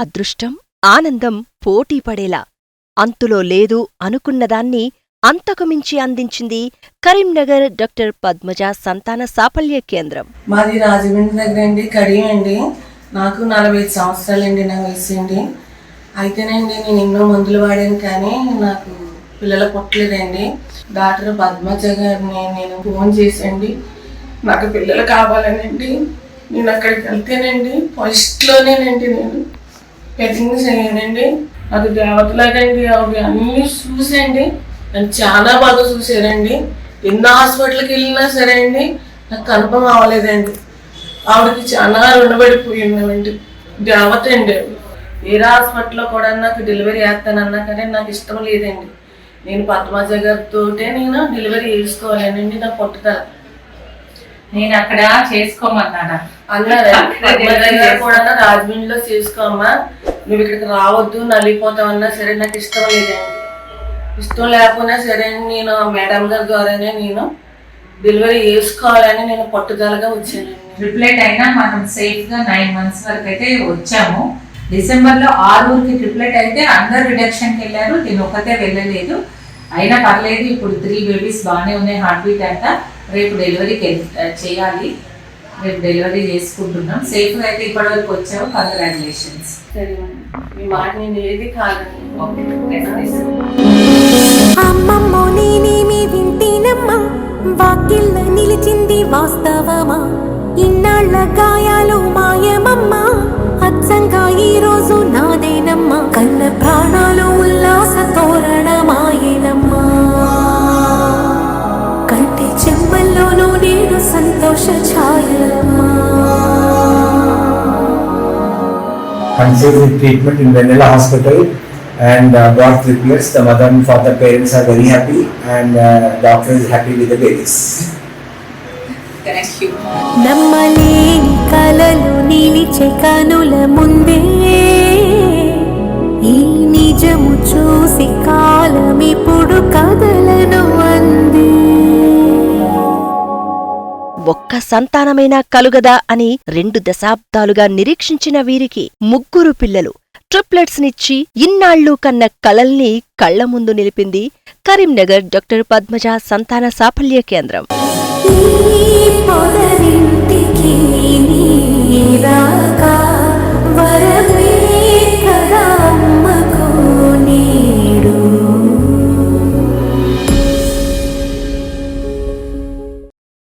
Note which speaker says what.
Speaker 1: అదృష్టం, ఆనందం పోటీపడేలా అంతులో లేదు అనుకున్నదాన్ని అంతకుమించి అందించింది కరీంనగర్ డాక్టర్ పద్మజ సంతాన సాఫల్య కేంద్రం.
Speaker 2: మాది రాజమండ్రి దగ్గర అండి, కడియం అండి. నాకు 45 సంవత్సరాలండి నా వయసు అండి. అయితేనండి నేను ఎన్నో మందులు వాడాను కానీ నాకు పిల్లలు పుట్టలేదండి. డాక్టర్ పద్మజ గారిని నేను ఫోన్ చేసండి నాకు పిల్లలు కావాలనండి. నేను అక్కడికి వెళ్తేనండి ఫస్ట్లోనేనండి నేను పెద్దగా చేయనండి. నాకు దేవతలాగండి ఆవిడ అన్నీ చూసండి నన్ను చాలా బాగా చూసారండి. ఎన్నో హాస్పిటల్కి వెళ్ళినా సరే అండి నాకు కన్ఫర్మ్ అవ్వలేదండి. ఆవిడకి చాలా రుణపడిపోయి ఉన్నామండి. దేవత అండి. వేరే హాస్పిటల్లో కూడా నాకు డెలివరీ చేస్తానన్నా కానీ నాకు ఇష్టం లేదండి. నేను పద్మజ గారితో నేను డెలివరీ చేసుకోవాలనండి. నా పట్టుదల.
Speaker 3: నేను అక్కడ చేసుకోమన్నాను
Speaker 2: అన్నారు. పద్మజ గారు కూడా రాజమండ్రిలో చేసుకోమ్మా, నువ్వు ఇక్కడికి రావద్దు, నలిగిపోతావన్నా సరే నాకు ఇష్టం లేదండి. ఇష్టం లేకపోయినా సరే నేను మేడం గారి ద్వారానే నేను డెలివరీ చేసుకోవాలని నేను పట్టుదలగా వచ్చానండి.
Speaker 3: ట్రిప్లెట్ అయినా మనం సేఫ్ గా 9 months వరకు అయితే వచ్చాము. డిసెంబర్లో 6కి ట్రిప్లెట్ అయితే అండర్ రిడక్షన్కి వెళ్ళారు. నేను ఒకతే వెళ్ళలేదు, అయినా పర్లేదు. ఇప్పుడు 3 babies బాగానే ఉన్నాయి. హార్ట్ బీట్ అంతా. రేపు డెలివరీకి చేయాలి. రేపు డెలివరీ చేసుకుంటున్నాం. సేఫ్గా అయితే ఇప్పటి వరకు వచ్చాము. కంగ్రాచులేషన్స్.
Speaker 2: సరే మీ మాట నేను ఏది కాదండి.
Speaker 4: అమ్మమ్మో నేనేమి వింటేనమ్మా, వాకిళ్ళ నిలిచింది వాస్తవమా, ఇన్నాళ్ల గాయాలు మాయమమ్మా, అచ్చంగా ఈ రోజు నాదేనమ్మా, కన్న ప్రాణాలు ఉల్లాస తోరణమాయేనమ్మా, కంటి చెమ్మల్లోనూ నేడు సంతోష ఛాయలమ్మా.
Speaker 5: Conceived treatment in Vanilla Hospital and got triplets. The mother and father parents are very happy and doctor is happy with the babies.
Speaker 3: Thank you.
Speaker 4: నమ్మలేని కలలు నిలిచే కనుల ముందే ఈ నిజము చూసి కాలం ఇప్పుడు కదలను అంది.
Speaker 1: ఒక్క సంతానమైనా కలుగదా అని 2 దశాబ్దాలుగా నిరీక్షించిన వీరికి 3 పిల్లలు ట్రిప్లెట్స్ నిచ్చి ఇన్నాళ్లు కన్న కలల్ని కళ్ల ముందు నిలిపింది కరీంనగర్ డాక్టర్ పద్మజ సంతాన సాఫల్య కేంద్రం.